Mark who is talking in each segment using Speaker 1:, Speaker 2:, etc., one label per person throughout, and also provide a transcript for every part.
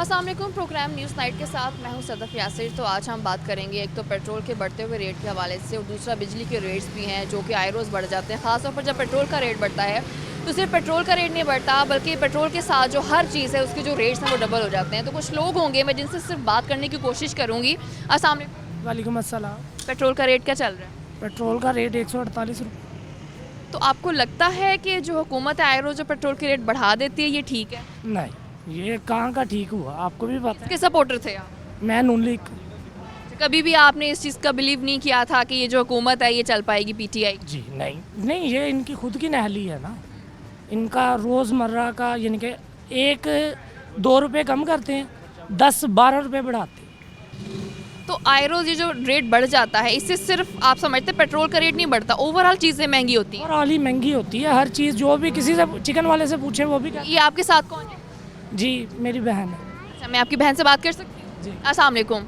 Speaker 1: अस्सलाम वालेकुम। Programme news night के साथ मैं हूं सदफ यासिर। तो आज हम बात करेंगे एक तो पेट्रोल के बढ़ते हुए रेट के हवाले से और दूसरा बिजली के रेट्स भी हैं जो कि आए रोज़ बढ़ जाते हैं। ख़ासतौर पर जब पेट्रोल का रेट बढ़ता है तो सिर्फ पेट्रोल का रेट नहीं बढ़ता बल्कि पेट्रोल के साथ जो हर चीज़ है उसके जो रेट्स हैं वो डबल हो जाते हैं। तो कुछ लोग होंगे, मैं जिनसे सिर्फ बात करने की कोशिश करूँगी। अस्सलाम वालेकुम।
Speaker 2: वालेकुम अस्सलाम।
Speaker 1: पेट्रोल का रेट क्या चल रहा है?
Speaker 2: पेट्रोल का रेट 148 रुपये।
Speaker 1: तो आपको लगता है कि जो हुकूमत है आए रोज़ जो पेट्रोल के रेट बढ़ा देती है ये ठीक है?
Speaker 2: नहीं, ये कहाँ का ठीक हुआ, आपको भी पता है।
Speaker 1: किसके सपोर्टर थे आप?
Speaker 2: मैं नून लीग।
Speaker 1: कभी भी आपने इस चीज़ का बिलीव नहीं किया था कि ये जो हुकूमत है ये चल पाएगी पीटीआई?
Speaker 2: जी नहीं, ये इनकी खुद की नहली है ना। इनका रोज़मर्रा का यानी कि 1-2 रुपये कम करते हैं, 10-12 रुपये बढ़ाते हैं।
Speaker 1: तो आए रोज़ ये जो रेट बढ़ जाता है इससे सिर्फ आप समझते हैं पेट्रोल का रेट नहीं बढ़ता, ओवरऑल चीज़ें महंगी होती हैं?
Speaker 2: और हाल ही महंगी होती है हर चीज़। जो भी किसी से चिकन वाले से पूछे वो भी
Speaker 1: ये आपके साथ कौन है?
Speaker 2: जी मेरी बहन है।
Speaker 1: अच्छा, मैं आपकी बहन से बात कर सकती हूँ?
Speaker 2: जी।
Speaker 1: अस्सलाम वालेकुम।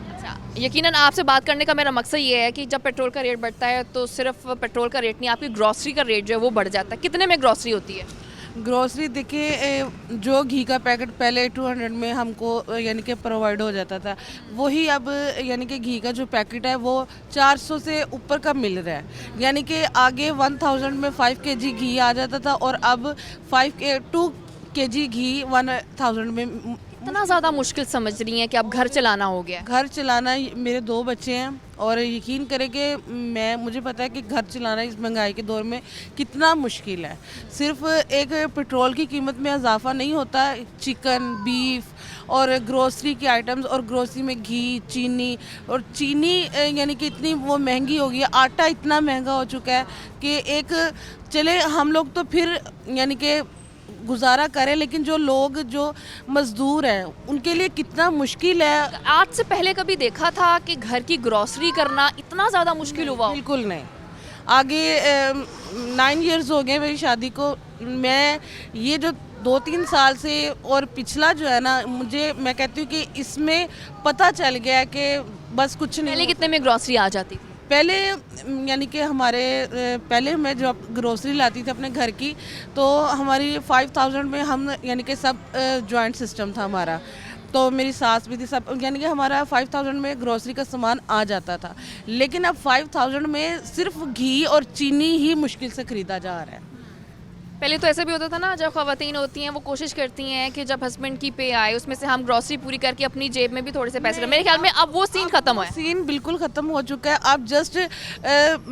Speaker 1: अच्छा, यकीनन आपसे बात करने का मेरा मकसद ये है कि जब पेट्रोल का रेट बढ़ता है तो सिर्फ पेट्रोल का रेट नहीं, आपकी ग्रॉसरी का रेट जो है वो बढ़ जाता है। कितने में ग्रॉसरी होती है?
Speaker 3: ग्रोसरी देखिए, जो घी का पैकेट पहले 200 में हमको यानी कि प्रोवाइड हो जाता था, वही अब यानी कि घी का जो पैकेट है वो 400 से ऊपर का मिल रहा है। यानी कि आगे 1000 में 5 केजी घी आ जाता था और अब 2 केजी घी 1000 में।
Speaker 1: इतना ज़्यादा मुश्किल समझ रही हैं कि अब घर चलाना हो गया है?
Speaker 3: घर चलाना, मेरे 2 बच्चे हैं और यकीन करें कि मुझे पता है कि घर चलाना इस महंगाई के दौर में कितना मुश्किल है। सिर्फ एक पेट्रोल की कीमत में इजाफा नहीं होता, चिकन, बीफ और ग्रोसरी की आइटम्स और ग्रोसरी में घी, चीनी यानी कि इतनी वो महंगी हो गई है। आटा इतना महंगा हो चुका है कि चले हम लोग तो फिर यानी कि गुजारा करें, लेकिन जो मजदूर हैं उनके लिए कितना मुश्किल है।
Speaker 1: आज से पहले कभी देखा था कि घर की ग्रॉसरी करना इतना ज़्यादा मुश्किल हुआ हो?
Speaker 3: बिल्कुल नहीं। आगे 9 इयर्स हो गए मेरी शादी को। मैं ये जो 2-3 साल से और पिछला जो है ना, मैं कहती हूँ कि इसमें पता चल गया कि बस कुछ नहीं।
Speaker 1: पहले कितने में ग्रॉसरी आ जाती थी?
Speaker 3: पहले यानी कि पहले मैं जब ग्रोसरी लाती थी अपने घर की, तो हमारी 5000 में हम यानी कि सब जॉइंट सिस्टम था हमारा। तो मेरी सास भी थी, सब यानी कि हमारा 5000 में ग्रोसरी का सामान आ जाता था। लेकिन अब 5000 में सिर्फ घी और चीनी ही मुश्किल से ख़रीदा जा रहा है।
Speaker 1: पहले तो ऐसा भी होता था ना, जब ख़वातीन होती हैं वो कोशिश करती हैं कि जब हस्बैंड की पे आए उसमें से हम ग्रॉसरी पूरी करके अपनी जेब में भी थोड़े से पैसे मेरे ख्याल में अब वो सीन ख़त्म हुआ है।
Speaker 3: सीन बिल्कुल ख़त्म हो चुका है। अब जस्ट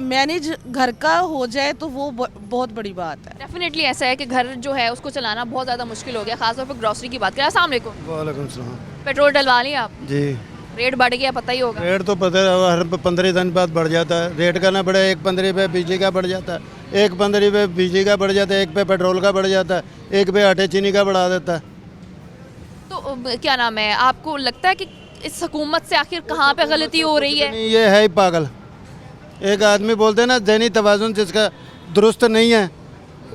Speaker 3: मैनेज घर का हो जाए तो वो बहुत बड़ी बात है।
Speaker 1: डेफिनेटली ऐसा है कि घर जो है उसको चलाना बहुत ज़्यादा मुश्किल हो गया, खासतौर पर ग्रॉसरी की बात करें। अस्सलाम वालेकुम।
Speaker 4: वालेकुम सलाम।
Speaker 1: पेट्रोल डलवा लिया आप?
Speaker 4: जी,
Speaker 1: रेट बढ़ गया, पता ही होगा।
Speaker 4: रेट तो पता है, हर 15 दिन बाद बढ़ जाता है। रेट का ना बढ़े, 1 पे बिजली का बढ़ जाता है, 1 पे बिजली का बढ़ जाता है, 1 पे पेट्रोल का बढ़ जाता है, 1 पे आटे चीनी का बढ़ा देता है।
Speaker 1: तो क्या नाम है, आपको लगता है कि इस हुकूमत से आखिर कहाँ पे गलती हो रही है?
Speaker 4: नहीं, ये है ही पागल। एक आदमी बोलते हैं ना, ज़हनी तवाज़ुन जिसका दुरुस्त नहीं है,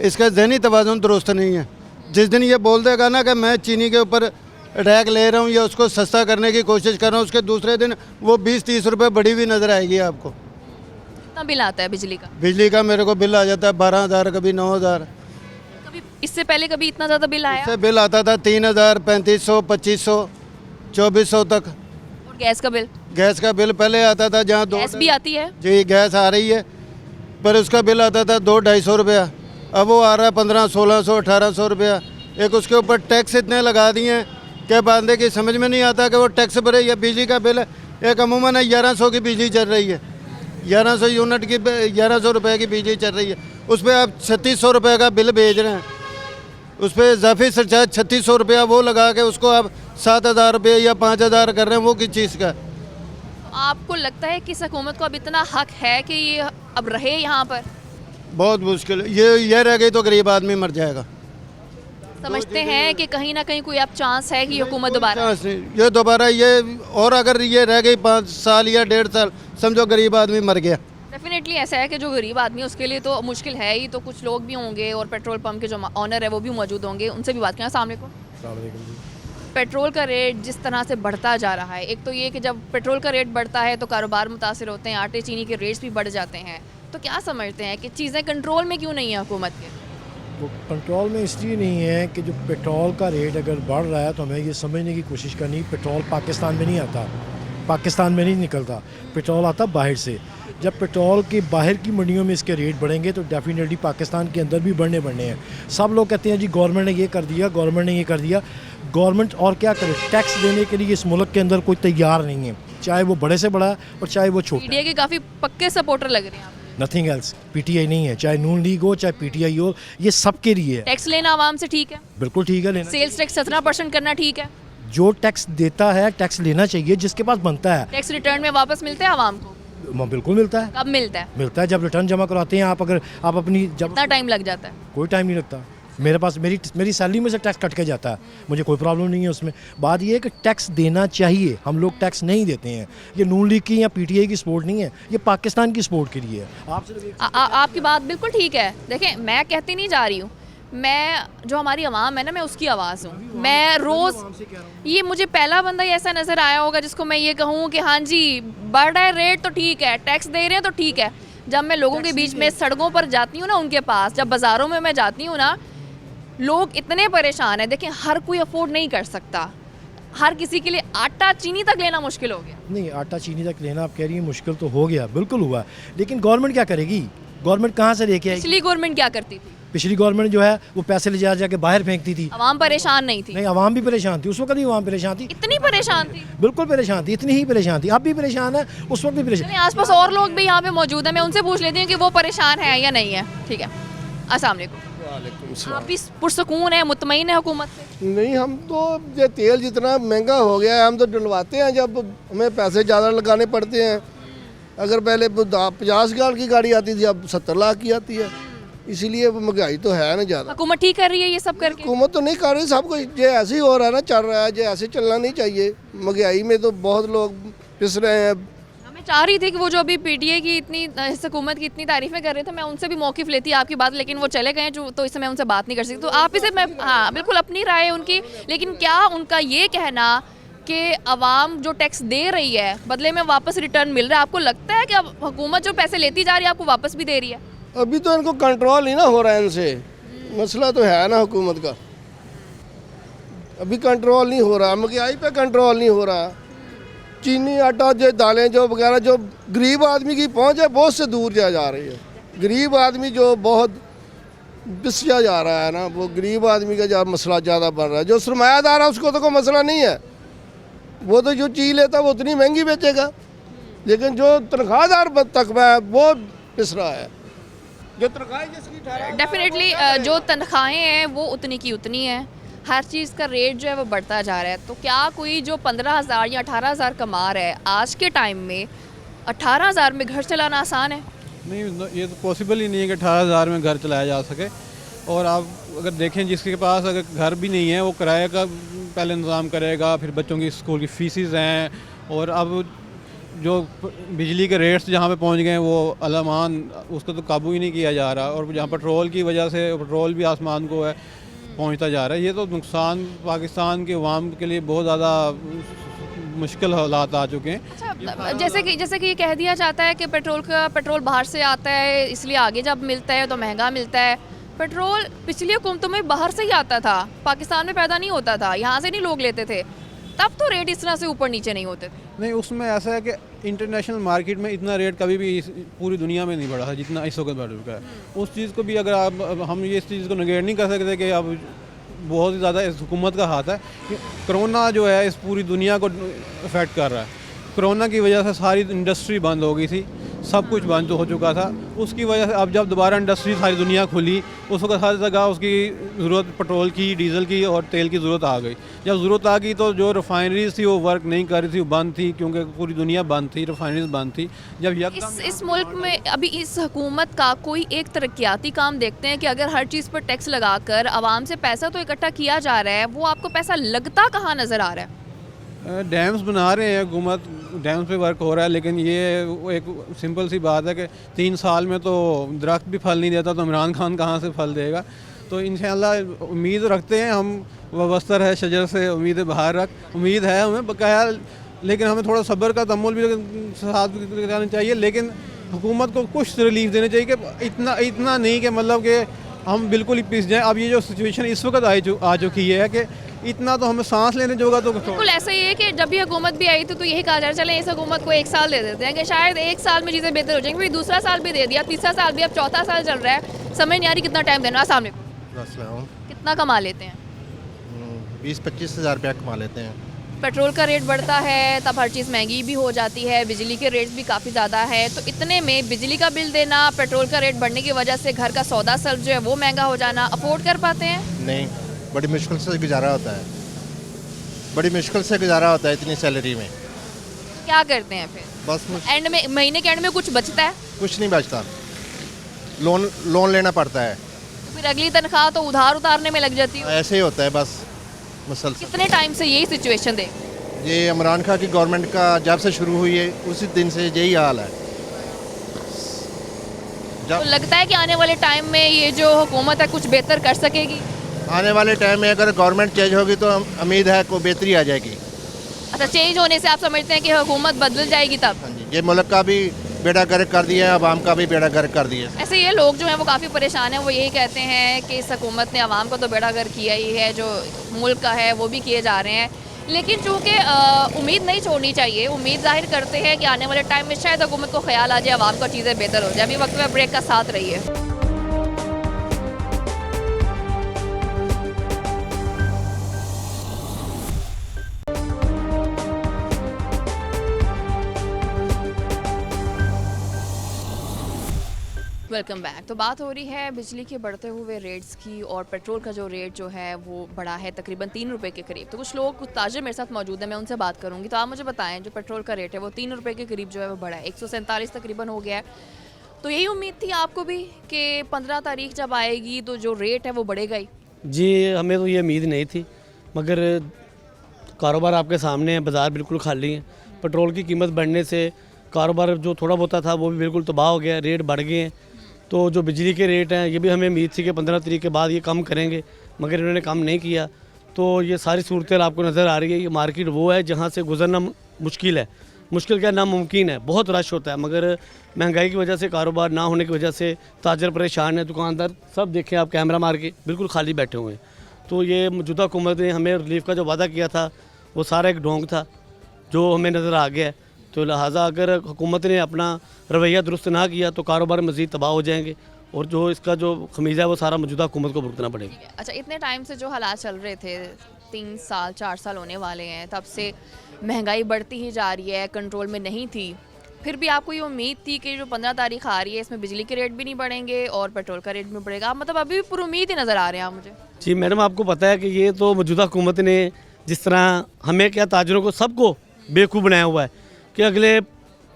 Speaker 4: इसका ज़हनी तवाज़ुन दुरुस्त नहीं है। जिस दिन ये बोल देगा ना कि मैं चीनी के ऊपर अटैक ले रहा हूँ या उसको सस्ता करने की कोशिश कर रहा हूँ, उसके दूसरे दिन वो 20-30 रुपये बढ़ी हुई नज़र आएगी आपको।
Speaker 1: कितना बिल आता है बिजली का?
Speaker 4: बिजली का मेरे को बिल आ जाता है 12,000, कभी 9,000।
Speaker 1: कभी इससे पहले कभी इतना ज़्यादा बिल आया?
Speaker 4: इससे बिल आता था 3,000, 3,500, 2,500, 2,400 तक।
Speaker 1: और गैस का बिल?
Speaker 4: गैस का बिल पहले आता था जहाँ
Speaker 1: गैस भी आती है?
Speaker 4: जी, गैस आ रही है, पर उसका बिल आता था 200-250 रुपया। अब वो आ रहा है 1500-1600, 1800 रुपया। एक उसके ऊपर टैक्स इतने लगा दिए हैं कि बंदे की समझ में नहीं आता कि वो टैक्स भरे या बिजली का बिल। एक अमूमन 1100 की बिजली चल रही है, 1100 यूनिट की, 1100 रुपये की बिजली चल रही है, उस पर आप 3600 रुपये का बिल भेज रहे हैं। उस पर इजाफी सरचार्ज 3600 रुपया वो लगा के उसको आप 7,000 रुपये या 5,000 कर रहे हैं। वो किस चीज़ का?
Speaker 1: तो आपको लगता है कि इस हुकूमत को अब इतना हक है कि ये अब रहे यहाँ पर?
Speaker 4: बहुत मुश्किल है। ये रह गई तो गरीब आदमी मर जाएगा।
Speaker 1: समझते हैं कि कहीं ना कहीं कोई अब चांस है कि ये हुकूमत दोबारा?
Speaker 4: चांस नहीं, ये दोबारा और अगर ये रह गई 5 साल या 1.5 साल, समझो गरीब आदमी मर गया।
Speaker 1: डेफिनेटली ऐसा है कि जो गरीब आदमी है उसके लिए तो मुश्किल है ही। तो कुछ लोग भी होंगे और पेट्रोल पंप के जो ऑनर है वो भी मौजूद होंगे, उनसे भी बात करें। अस्सलाम वालेकुम। पेट्रोल का रेट जिस तरह से बढ़ता जा रहा है, एक तो ये कि जब पेट्रोल का रेट बढ़ता है तो कारोबार मुतासिर होते हैं, आटे चीनी के रेट्स भी बढ़ जाते हैं, तो क्या समझते हैं कि चीज़ें कंट्रोल में क्यों नहीं है हुकूमत के?
Speaker 5: वो कंट्रोल में इसलिए नहीं है कि जो पेट्रोल का रेट अगर बढ़ रहा है तो हमें ये समझने की कोशिश करनी, पेट्रोल पाकिस्तान में नहीं आता, पाकिस्तान में नहीं निकलता, पेट्रोल आता बाहर से। जब पेट्रोल के बाहर की मंडियों में इसके रेट बढ़ेंगे तो डेफिनेटली पाकिस्तान के अंदर भी बढ़ने हैं। सब लोग कहते हैं जी गवर्नमेंट ने ये कर दिया, गवर्नमेंट ने ये कर दिया। गवर्नमेंट और क्या करे, टैक्स देने के लिए इस मुल्क के अंदर कोई तैयार नहीं है, चाहे वो बड़े से बड़ा और चाहे वो छोटा।
Speaker 1: पीडीए के काफ़ी पक्के सपोर्टर लग रहे हैं आप।
Speaker 5: नथिंग एल्स, पीटीआई नहीं है, चाहे नून लीग हो चाहे पीटीआई हो, ये सबके लिए है।
Speaker 1: टैक्स लेना आवाम से ठीक है,
Speaker 5: बिल्कुल ठीक है, लेना।
Speaker 1: सेल्स टैक्स 17% करना ठीक है,
Speaker 5: जो टैक्स देता है टैक्स लेना चाहिए जिसके पास बनता है।
Speaker 1: टैक्स रिटर्न में वापस मिलता है आवाम को?
Speaker 5: बिल्कुल मिलता है।
Speaker 1: कब मिलता है?
Speaker 5: मिलता है जब रिटर्न जमा कराते हैं आप। अगर आप अपनी जब
Speaker 1: कितना टाइम लग जाता है?
Speaker 5: कोई टाइम नहीं लगता, मेरे पास मेरी सैलरी में से टैक्स कट के जाता है, मुझे कोई प्रॉब्लम नहीं है उसमें। बात ये है कि टैक्स देना चाहिए, हम लोग टैक्स नहीं देते हैं। ये नून लीग की या पीटीआई की सपोर्ट नहीं है, ये पाकिस्तान की सपोर्ट के लिए है। आप सिर्फ एक
Speaker 1: आपकी बात बिल्कुल ठीक है। देखें, मैं कहती नहीं जा रही हूँ, मैं जो हमारी आवाम है ना, मैं उसकी आवाज़ हूँ। मैं रोज़ ये मुझे पहला बंदा ही ऐसा नज़र आया होगा जिसको मैं ये कहूँ कि हाँ जी बढ़ रहा है रेट तो ठीक है, टैक्स दे रहे हैं तो ठीक है। जब मैं लोगों के बीच में सड़कों पर जाती हूँ ना, उनके पास जब बाज़ारों में मैं जाती हूँ ना, लोग इतने परेशान हैं। देखें, हर कोई अफोर्ड नहीं कर सकता, हर किसी के लिए आटा चीनी तक लेना मुश्किल हो गया।
Speaker 5: नहीं, आटा चीनी तक लेना आप कह रही हैं मुश्किल तो हो गया, बिल्कुल हुआ, लेकिन गवर्नमेंट क्या करेगी? गवर्नमेंट कहाँ से लेके आएगी?
Speaker 1: पिछली गवर्नमेंट क्या करती थी?
Speaker 5: पिछली गवर्नमेंट जो है वो पैसे ले जा जाके बाहर फेंकती थी।
Speaker 1: आवाम परेशान नहीं थी?
Speaker 5: नहीं, आवाम भी परेशान थी, उस वक्त भी आवाम परेशान थी,
Speaker 1: इतनी परेशान थी?
Speaker 5: बिल्कुल परेशान थी, इतनी ही परेशान थी। अब भी परेशान है, उस वक्त भी परेशान।
Speaker 1: चलिए, आसपास और लोग भी यहाँ पे मौजूद हैं, मैं उनसे पूछ लेती हूँ कि वो परेशान है या नहीं है। ठीक है, अस्सलाम वालेकुम। आप भी पुरसकून है, मुतमईन है हुकूमत से?
Speaker 6: नहीं, हम तो ये तेल जितना महंगा हो गया है, हम तो डलवाते हैं जब हमें पैसे ज़्यादा लगाने पड़ते हैं। अगर पहले 50 गाल की गाड़ी आती थी, अब 70 लाख की आती है, इसीलिए महंगाई तो है ना ज़्यादा।
Speaker 1: हुकूमत ठीक कर रही है ये सब करके?
Speaker 6: हुकूमत तो नहीं कर रही, सब कुछ ये ऐसे ही हो रहा है ना, चल रहा है, ये ऐसे चलना नहीं चाहिए। महंगाई में तो बहुत लोग पिस रहे हैं।
Speaker 1: मैं चाह रही थी कि वो जो अभी पीटीए की इतनी इस हुकूमत की इतनी तारीफें कर रहे थे, मैं उनसे भी मौक़िफ़ लेती आपकी बात, लेकिन वो चले गए जो, तो इससे मैं उनसे बात नहीं कर सकती। तो आप इसे मैं हाँ बिल्कुल अपनी राय है उनकी, लेकिन क्या उनका ये कहना कि आवाम जो टैक्स दे रही है बदले में वापस रिटर्न मिल रहा है, आपको लगता है कि अब हुकूमत जो पैसे लेती जा रही है आपको वापस भी दे रही है?
Speaker 6: अभी तो इनको कंट्रोल नहीं ना हो रहा है इनसे, मसला तो है ना हुकूमत का, अभी कंट्रोल नहीं हो रहा, महंगाई पे कंट्रोल नहीं हो रहा। चीनी, आटा, जो दालें जो वगैरह जो गरीब आदमी की पहुंच है बहुत से दूर जा रही है। गरीब आदमी जो बहुत पिसया जा रहा है ना, वो गरीब आदमी का जो मसला ज़्यादा बढ़ रहा है। जो सरमायादार है उसको तो कोई मसला नहीं है, वो तो जो चीज़ लेता है वो उतनी महंगी बेचेगा, लेकिन जो तनख्वाहदार तकबा है वो पिस रहा है। जो तनख्वाह जिसकी
Speaker 1: डेफिनेटली जो तनख्वाहें हैं वो उतनी की उतनी है, हर चीज़ का रेट जो है वो बढ़ता जा रहा है। तो क्या कोई जो 15,000 या 18,000 कमा रहा है आज के टाइम में, 18,000 में घर चलाना आसान है?
Speaker 7: नहीं, ये तो पॉसिबल ही नहीं है कि 18,000 में घर चलाया जा सके। और आप अगर देखें जिसके पास अगर घर भी नहीं है वो किराए का पहले इंतज़ाम करेगा, फिर बच्चों की स्कूल की फ़ीसेस हैं, और अब जो बिजली के रेट्स जहाँ पे पहुँच गए वो अलमान, उसको तो काबू ही नहीं किया जा रहा। और जहाँ पेट्रोल की वजह से पेट्रोल भी आसमान को है पहुँचता जा रहा है। ये तो नुकसान पाकिस्तान के अवाम के लिए बहुत ज़्यादा मुश्किल हालात आ चुके हैं।
Speaker 1: अच्छा, जैसे कि ये कह दिया जाता है कि पेट्रोल बाहर से आता है, इसलिए आगे जब मिलता है तो महंगा मिलता है। पेट्रोल पिछली हुकूमतों में बाहर से ही आता था, पाकिस्तान में पैदा नहीं होता था, यहाँ से नहीं लोग लेते थे, तब तो रेट इस तरह से ऊपर नीचे नहीं होते थे।
Speaker 7: नहीं, उसमें ऐसा है कि इंटरनेशनल मार्केट में इतना रेट कभी भी पूरी दुनिया में नहीं बढ़ा है जितना इस वक्त बढ़ चुका है। उस चीज़ को भी अगर अब हम ये इस चीज़ को नेगेट नहीं कर सकते कि अब बहुत ही ज़्यादा इस हुकूमत का हाथ है। कोरोना जो है इस पूरी दुनिया को अफेक्ट कर रहा है। कोरोना की वजह से सारी इंडस्ट्री बंद हो गई थी, सब कुछ बंद हो चुका था। उसकी वजह से अब जब दोबारा इंडस्ट्री सारी दुनिया खुली, उस वक्त हर जगह उसकी ज़रूरत पेट्रोल की, डीजल की और तेल की ज़रूरत आ गई। जब ज़रूरत आ गई तो जो रिफाइनरीज थी वो वर्क नहीं कर रही थी, वो बंद थी, क्योंकि पूरी दुनिया बंद थी, रिफाइनरीज बंद थी। जब
Speaker 1: इस मुल्क में अभी इस हुकूमत का कोई एक तरक्याती काम देखते हैं कि अगर हर चीज़ पर टैक्स लगाकर आवाम से पैसा तो इकट्ठा किया जा रहा है, वो आपको पैसा लगता कहाँ नज़र आ रहा है?
Speaker 7: डैम्स बना रहे हैं हुकूमत, डैम्स पे वर्क हो रहा है, लेकिन ये एक सिंपल सी बात है कि 3 साल में तो दरख्त भी फल नहीं देता, तो इमरान खान कहाँ से फल देगा। तो इंशाल्लाह उम्मीद रखते हैं हम, वबस्तर है शजर से उम्मीद बाहर रख, उम्मीद है हमें बकाया, लेकिन हमें थोड़ा सब्र का तम्मुल भी साथ करना चाहिए। लेकिन हुकूमत को कुछ रिलीफ देना चाहिए कि इतना नहीं कि मतलब कि हम बिल्कुल ही पिस जाएं। अब ये जो सिचुएशन इस वक्त आ चुकी है कि इतना तो हमें सांस लेने जोगा तो
Speaker 1: बिल्कुल ऐसा ही है कि जब भी हुकूमत भी आई थी तो यही कहा जा रहा है चलें इस हुकूमत को 1 साल दे देते हैं कि शायद 1 साल में चीज़ें बेहतर हो जाएंगी। फिर दूसरा साल भी दे दिया, तीसरा साल भी, अब चौथा साल चल रहा है, समझ नहीं आ रही कितना टाइम देना। सामने कितना कमा लेते हैं?
Speaker 8: 20-25 हज़ार रुपया कमा लेते हैं।
Speaker 1: पेट्रोल का रेट बढ़ता है तब हर चीज़ महंगी भी हो जाती है, बिजली के रेट्स भी काफ़ी ज़्यादा है, तो इतने में बिजली का बिल देना, पेट्रोल का रेट बढ़ने की वजह से घर का सौदा सब जो है वो महंगा हो जाना, अफोर्ड कर पाते हैं?
Speaker 8: नहीं, बड़ी मुश्किल से गुजारा होता है, बड़ी मुश्किल से गुजारा होता है इतनी सैलरी में।
Speaker 1: क्या करते हैं फिर?
Speaker 8: बस
Speaker 1: एंड में, महीने के एंड में कुछ बचता है?
Speaker 8: कुछ नहीं बचता, लोन लेना पड़ता है,
Speaker 1: तो फिर अगली तनख्वाह तो उधार उतारने में लग जाती है।
Speaker 8: ऐसे ही होता है बस मुसलसल।
Speaker 1: कितने टाइम से यही सिचुएशन देख?
Speaker 8: ये इमरान खान की गवर्नमेंट का जब से शुरू हुई है उसी दिन से यही हाल है।
Speaker 1: तो लगता है कि आने वाले टाइम में ये जो हुकूमत है कुछ बेहतर कर सकेगी?
Speaker 8: आने वाले टाइम में अगर गवर्नमेंट चेंज होगी तो उम्मीद है कोई बेहतरी आ जाएगी।
Speaker 1: अच्छा, चेंज होने से आप समझते हैं कि हुकूमत बदल जाएगी तब?
Speaker 8: हाँ जी, ये मुल्क का भी बेड़ा गर्क कर दिया है, आवाम का भी बेड़ा गर्क कर दिया है।
Speaker 1: ऐसे ये लोग जो हैं वो काफ़ी परेशान हैं, वो यही कहते हैं कि इस हुकूमत ने आवाम को तो बेड़ा गर्क किया ही है, जो मुल्क का है वो भी किए जा रहे हैं, लेकिन चूँकि उम्मीद नहीं छोड़नी चाहिए, उम्मीद जाहिर करते हैं कि आने वाले टाइम में शायद हुकूमत को ख्याल आ जाए, आवाम को चीज़ें बेहतर हो जाए। अभी वक्त में ब्रेक का साथ रहिए। Welcome back. तो बात हो रही है बिजली के बढ़ते हुए रेट्स की, और पेट्रोल का जो रेट जो है वो बढ़ा है तकरीबन 3 रुपये के करीब। तो कुछ लोग, कुछ ताजिर मेरे साथ मौजूद हैं, मैं उनसे बात करूंगी। तो आप मुझे बताएं, जो पेट्रोल का रेट है वो 3 रुपये के करीब जो है वो बढ़ा है, 147 तकरीबन हो गया है। तो यही उम्मीद थी आपको भी कि 15 तारीख जब आएगी तो जो रेट है वो बढ़ेगा ही?
Speaker 9: जी, हमें तो ये उम्मीद नहीं थी, मगर कारोबार आपके सामने है, बाज़ार बिल्कुल खाली है। पेट्रोल की कीमत बढ़ने से कारोबार जो थोड़ा बहुत था वो भी बिल्कुल तबाह हो गया, रेट बढ़ गए हैं। तो जो बिजली के रेट हैं ये भी हमें उम्मीद थी कि 15 तारीख के बाद ये कम करेंगे, मगर इन्होंने कम नहीं किया। तो ये सारी सूरत आपको नज़र आ रही है। ये मार्केट वो है जहाँ से गुजरना मुश्किल है, मुश्किल क्या नामुमकिन है, बहुत रश होता है, मगर महंगाई की वजह से, कारोबार ना होने की वजह से ताजर परेशान है, दुकानदार सब देखें आप, कैमरा मार के बिल्कुल खाली बैठे हुए हैं। तो ये मौजूदा हुकूमत ने हमें रिलीफ का जो वादा किया था वो सारा एक ढोंग था जो हमें नज़र आ गया है। तो लिहाजा अगर हुकूमत ने अपना रवैया दुरुस्त ना किया तो कारोबार मज़ीद तबाह हो जाएंगे, और जो इसका जो खमीज़ा है वो सारा मौजूदा हुकूमत को भुगतना पड़ेगा।
Speaker 1: अच्छा, इतने टाइम से जो हालात चल रहे थे, 3 साल 4 साल होने वाले हैं, तब से महंगाई बढ़ती ही जा रही है, कंट्रोल में नहीं थी, फिर भी आपको ये उम्मीद थी कि जो 15 तारीख आ रही है इसमें बिजली के रेट भी नहीं बढ़ेंगे और पेट्रोल का रेट भी बढ़ेगा, आप मतलब अभी भी पूरी उम्मीद ही नज़र आ रहे हैं आप मुझे?
Speaker 9: जी मैडम, आपको पता है कि ये तो मौजूदा हुकूमत ने जिस तरह हमें क्या ताजरों को सबको बेवकूफ़ बनाया हुआ है कि अगले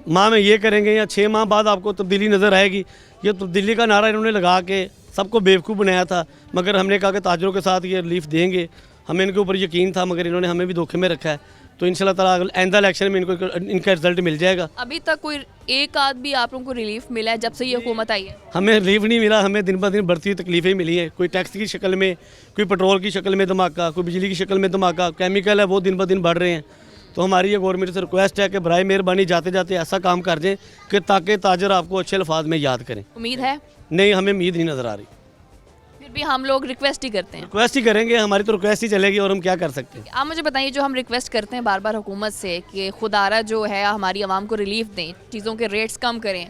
Speaker 9: माह में ये करेंगे या 6 माह बाद आपको तब्दीली नज़र आएगी। ये तब्दीली का नारा इन्होंने लगा के सबको बेवकूफ़ बनाया था, मगर हमने कहा कि ताजरों के साथ ये रिलीफ देंगे, हमें इनके ऊपर यकीन था, मगर इन्होंने हमें भी धोखे में रखा है। तो इंशाल्लाह ताला आइंदा इलेक्शन में इनको इनका रिजल्ट मिल जाएगा।
Speaker 1: अभी तक कोई एक आध भी आप लोगों को रिलीफ मिला है जब से ये हुकूमत आई है?
Speaker 9: हमें रिलीफ नहीं मिला, हमें दिन ब दिन बढ़ती हुई तकलीफ़ें मिली हैं। कोई टैक्स की शक्ल में, कोई पेट्रोल की शक्ल में धमाका, कोई बिजली की शक्ल में धमाका, केमिकल है वो दिन ब दिन बढ़ रहे हैं। तो हमारी ये गवर्नमेंट से रिक्वेस्ट है कि बराए मेहरबानी जाते जाते ऐसा काम कर दें कि ताकि ताजर आपको अच्छे अल्फाज में याद करें।
Speaker 1: उम्मीद है?
Speaker 9: नहीं, हमें उम्मीद नहीं नज़र आ रही।
Speaker 1: फिर भी हम लोग रिक्वेस्ट ही करते हैं।
Speaker 9: रिक्वेस्ट ही करेंगे, हमारी तो रिक्वेस्ट ही चलेगी, और हम क्या कर सकते हैं।
Speaker 1: आप मुझे बताइए, जो हम रिक्वेस्ट करते हैं बार बार हुकूमत से कि खुदारा जो है हमारी आवाम को रिलीफ दें, चीज़ों के रेट्स कम करें,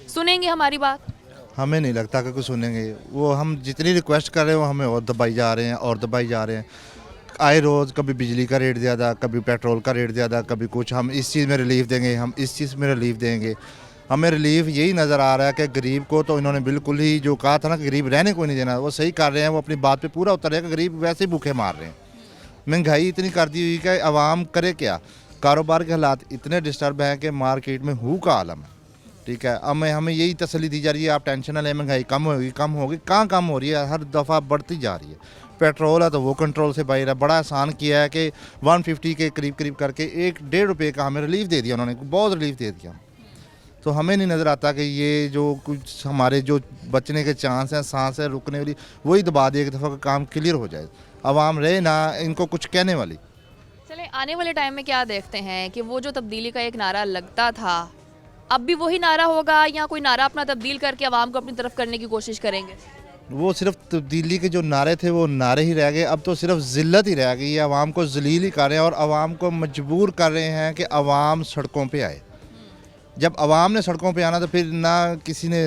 Speaker 1: सुनेंगे हमारी बात?
Speaker 8: हमें नहीं लगता कि कुछ सुनेंगे। वो हम जितनी रिक्वेस्ट कर रहे हैं वो हमें और दबाई जा रहे हैं और दबाई जा रहे हैं। आए रोज़ कभी बिजली का रेट ज़्यादा, कभी पेट्रोल का रेट ज़्यादा, कभी कुछ। हम इस चीज़ में रिलीफ देंगे, हम इस चीज़ में रिलीफ देंगे। हमें रिलीफ यही नज़र आ रहा है कि गरीब को तो इन्होंने बिल्कुल ही जो कहा था ना कि गरीब रहने को नहीं देना, वो सही कर रहे हैं। वो अपनी बात पे पूरा उतर रहे हैं कि गरीब वैसे ही भूखे मार रहे हैं। महंगाई इतनी कर दी हुई कि आवाम करे क्या। कारोबार के हालात इतने डिस्टर्ब हैं कि मार्केट में हु का आलम है। ठीक है, हमें यही तसल्ली दी जा रही है, आप टेंशन ना लें, महंगाई कम होगी, कम होगी। कहाँ कम हो रही है, हर दफ़ा बढ़ती जा रही है। पेट्रोल है तो वो कंट्रोल से बाहर है। बड़ा आसान किया है कि 150 के करीब करके 1-1.5 रुपये का हमें रिलीफ दे दिया उन्होंने, बहुत रिलीफ दे दिया। तो हमें नहीं नज़र आता कि ये जो कुछ हमारे जो बचने के चांस हैं, सांस है रुकने वाली, वही दबा दे, एक दफ़ा का काम क्लियर हो जाए, आवाम रहे ना इनको कुछ कहने वाली।
Speaker 1: चले, आने वाले टाइम में क्या देखते हैं कि वो जो तब्दीली का एक नारा लगता था, अब भी वही नारा होगा या कोई नारा अपना तब्दील करके आवाम को अपनी तरफ करने की कोशिश करेंगे?
Speaker 8: वो सिर्फ तब्दीली के जो नारे थे वो नारे ही रह गए। अब तो सिर्फ ज़िल्लत ही रह गई है, आवाम को ज़लील ही कर रहे हैं और आवाम को मजबूर कर रहे हैं कि आवाम सड़कों पे आए। जब आवाम ने सड़कों पे आना तो फिर ना किसी ने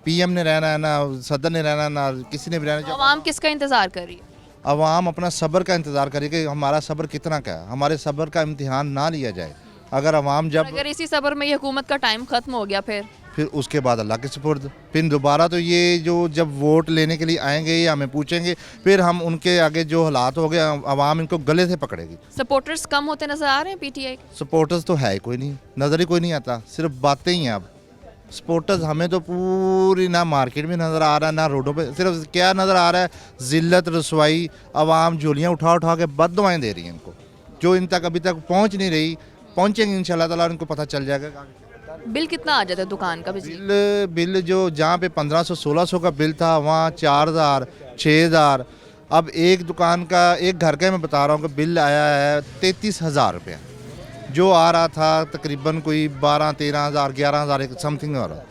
Speaker 8: पीएम ने रहना है, ना सदर ने रहना, ना किसी ने भी रहना।
Speaker 1: तो आवाम किसका इंतज़ार कर रही है?
Speaker 8: आवाम अपना सब्र का इंतज़ार करे कि हमारा सब्र कितना का है, हमारे सब्र का इम्तिहान ना लिया जाए। अगर आवाम जब
Speaker 1: अगर इसी सब्र में ये हुकूमत का टाइम ख़त्म हो गया
Speaker 8: फिर उसके बाद अल्लाह के सुपुर्द, फिर दोबारा तो ये जो जब वोट लेने के लिए आएंगे या हमें पूछेंगे, फिर हम उनके आगे जो हालात हो गए आवाम इनको गले से पकड़ेगी।
Speaker 1: सपोर्टर्स कम होते नजर आ रहे हैं पीटीआई के?
Speaker 8: सपोर्टर्स तो है ही कोई नहीं, नज़र ही कोई नहीं आता, सिर्फ बातें ही हैं। अब सपोर्टर्स हमें तो पूरी ना मार्केट में नज़र आ रहा है ना रोडों पे, सिर्फ क्या नज़र आ रहा है, ज़िल्लत रसवाई। आवाम झोलियाँ उठा उठा के बददुआएं दे रही हैं इनको, जो इन तक अभी तक पहुँच नहीं रही, पहुँचेंगे इंशाल्लाह ताला, उनको पता चल जाएगा।
Speaker 1: बिल कितना आ जाता है दुकान का बिजली?
Speaker 8: बिल जो जहाँ पे 1500-1600 का बिल था वहाँ 4000 6000। अब एक दुकान का, एक घर का मैं बता रहा हूँ कि बिल आया है 33,000 रुपया, जो आ रहा था तकरीबन कोई 12-13,000 11,000 समथिंग आ रहा।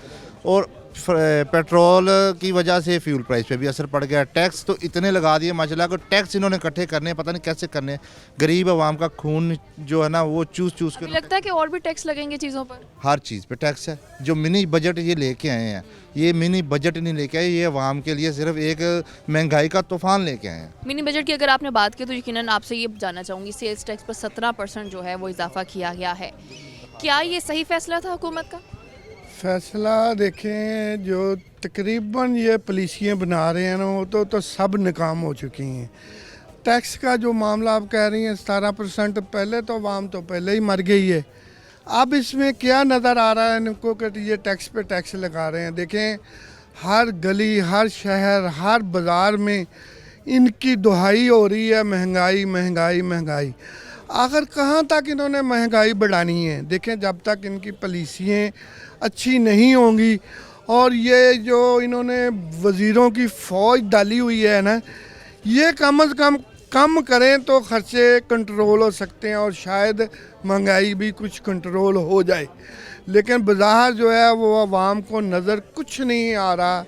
Speaker 8: और पेट्रोल की वजह से फ्यूल प्राइस पे भी असर पड़ गया। टैक्स तो इतने लगा दिए माशाल्लाह को, टैक्स इन्होंने इकट्ठे करने, पता नहीं कैसे करने। गरीब आवाम का खून जो है ना वो चूस चूस के,
Speaker 1: लगता है कि और भी टैक्स लगेंगे चीज़ों पर?
Speaker 8: हर चीज़ पे टैक्स है। जो मिनी बजट ये लेके आए हैं, ये मिनी बजट नहीं लेके आए, ये आवाम के लिए सिर्फ एक महंगाई का तूफान लेके आए हैं।
Speaker 1: मिनी बजट की अगर आपने बात की तो यकीनन आपसे ये जानना चाहूँगी, सेल्स टैक्स पर 17% जो है वो इजाफा किया गया है, क्या ये सही फैसला था हुकूमत का?
Speaker 10: फैसला देखें, जो तकरीबन ये पॉलिसियाँ बना रहे हैं ना वो तो सब नाकाम हो चुकी हैं। टैक्स का जो मामला आप कह रही हैं 17%, पहले तो आवाम तो पहले ही मर गई है। अब इसमें क्या नज़र आ रहा है इनको कि ये टैक्स पे टैक्स लगा रहे हैं। देखें, हर गली, हर शहर, हर बाज़ार में इनकी दुहाई हो रही है महंगाई महंगाई महंगाई। आखिर कहाँ तक इन्होंने महंगाई बढ़ानी है? देखें, जब तक इनकी पॉलिसियाँ अच्छी नहीं होंगी और ये जो इन्होंने वज़ीरों की फ़ौज डाली हुई है ना, ये कम अज़ कम करें तो ख़र्चे कंट्रोल हो सकते हैं और शायद महंगाई भी कुछ कंट्रोल हो जाए। लेकिन बाज़ार जो है वो आवाम को नज़र कुछ नहीं आ रहा।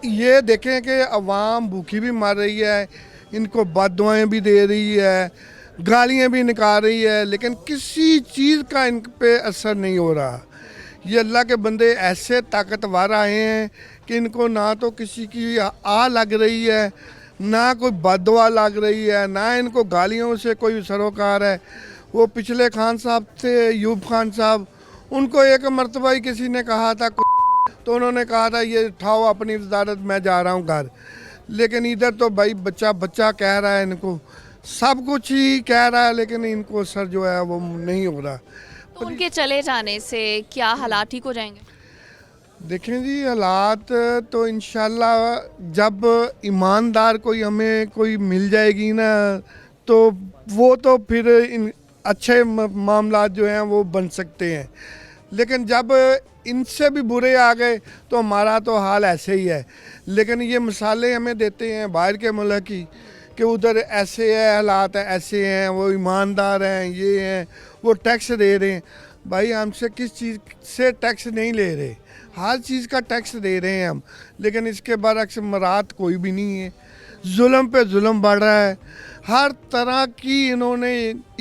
Speaker 10: ये देखें कि आवाम भूखी भी मर रही है, इनको बददुआएं भी दे रही है, गालियां भी निकाल रही है, लेकिन किसी चीज़ का इन पे असर नहीं हो रहा। ये अल्लाह के बंदे ऐसे ताकतवर आए हैं कि इनको ना तो किसी की आ लग रही है, ना कोई बददुआ लग रही है, ना इनको गालियों से कोई सरोकार है। वो पिछले खान साहब थे, यूब खान साहब, उनको एक मरतबा ही किसी ने कहा था तो उन्होंने कहा था ये उठाओ अपनी वजारत, मैं जा रहा हूँ घर। लेकिन इधर तो भाई बच्चा बच्चा कह रहा है, इनको सब कुछ ही कह रहा है, लेकिन इनको असर जो है वो नहीं हो रहा।
Speaker 1: तो उनके चले जाने से क्या हालात ठीक हो जाएंगे?
Speaker 10: देखें जी, हालात तो इंशाल्लाह जब ईमानदार कोई हमें कोई मिल जाएगी ना तो वो तो फिर अच्छे मामलात जो हैं वो बन सकते हैं। लेकिन जब इनसे भी बुरे आ गए तो हमारा तो हाल ऐसे ही है। लेकिन ये मिसालें हमें देते हैं बाहर के मुल्क की कि उधर ऐसे है, हालात है, ऐसे हैं, वो ईमानदार हैं, ये हैं, वो टैक्स दे रहे हैं। भाई हमसे किस चीज़ से टैक्स नहीं ले रहे, हर चीज़ का टैक्स दे रहे हैं हम, लेकिन इसके बरक्स मरात कोई भी नहीं है। जुल्म पे जुल्म बढ़ रहा है, हर तरह की इन्होंने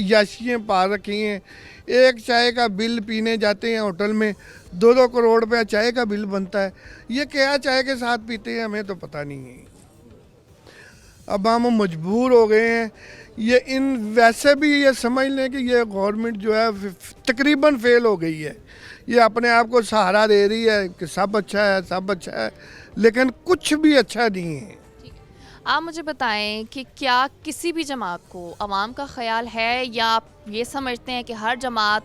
Speaker 10: याशियाँ पा रखी हैं। एक चाय का बिल पीने जाते हैं होटल में 2-2 करोड़ रुपया चाय का बिल बनता है। ये क्या चाय के साथ पीते हैं हमें तो पता नहीं है। अब हम मजबूर हो गए हैं। ये इन वैसे भी ये समझ लें कि ये गवर्नमेंट जो है तकरीबन फेल हो गई है। ये अपने आप को सहारा दे रही है कि सब अच्छा है, सब अच्छा है, लेकिन कुछ भी अच्छा नहीं है।
Speaker 1: आप मुझे बताएं कि क्या किसी भी जमात को आवाम का ख्याल है या आप ये समझते हैं कि हर जमात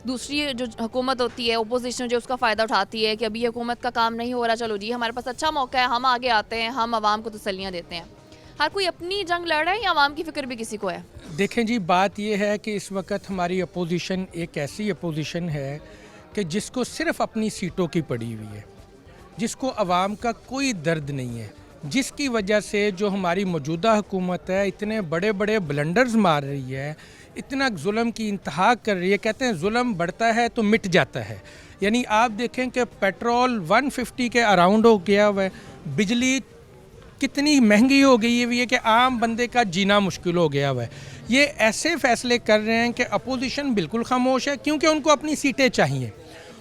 Speaker 1: दूसरी जो हुकूमत होती है, ओपोजिशन जो उसका फ़ायदा उठाती है कि अभी हुकूमत का काम नहीं हो रहा, चलो जी हमारे पास अच्छा मौका है, हम आगे आते हैं, हम आवाम को तसल्लियाँ देते हैं। हर कोई अपनी जंग लड़ रहा है या आवाम की फ़िक्र भी किसी को है?
Speaker 11: देखें जी, बात यह है कि इस वक्त हमारी अपोजिशन एक ऐसी अपोजिशन है कि जिसको सिर्फ अपनी सीटों की पड़ी हुई है, जिसको आवाम का कोई दर्द नहीं है, जिसकी वजह से जो हमारी मौजूदा हुकूमत है इतने बड़े बड़े ब्लंडर्स मार रही है, इतना जुल्म की इंतहा कर रही है। कहते हैं जुल्म बढ़ता है तो मिट जाता है। यानी आप देखें कि पेट्रोल 150 के अराउंड हो गया हुआ है, बिजली कितनी महंगी हो गई हुई है कि आम बंदे का जीना मुश्किल हो गया हुआ है। ये ऐसे फैसले कर रहे हैं कि अपोजिशन बिल्कुल खामोश है, क्योंकि उनको अपनी सीटें चाहिए।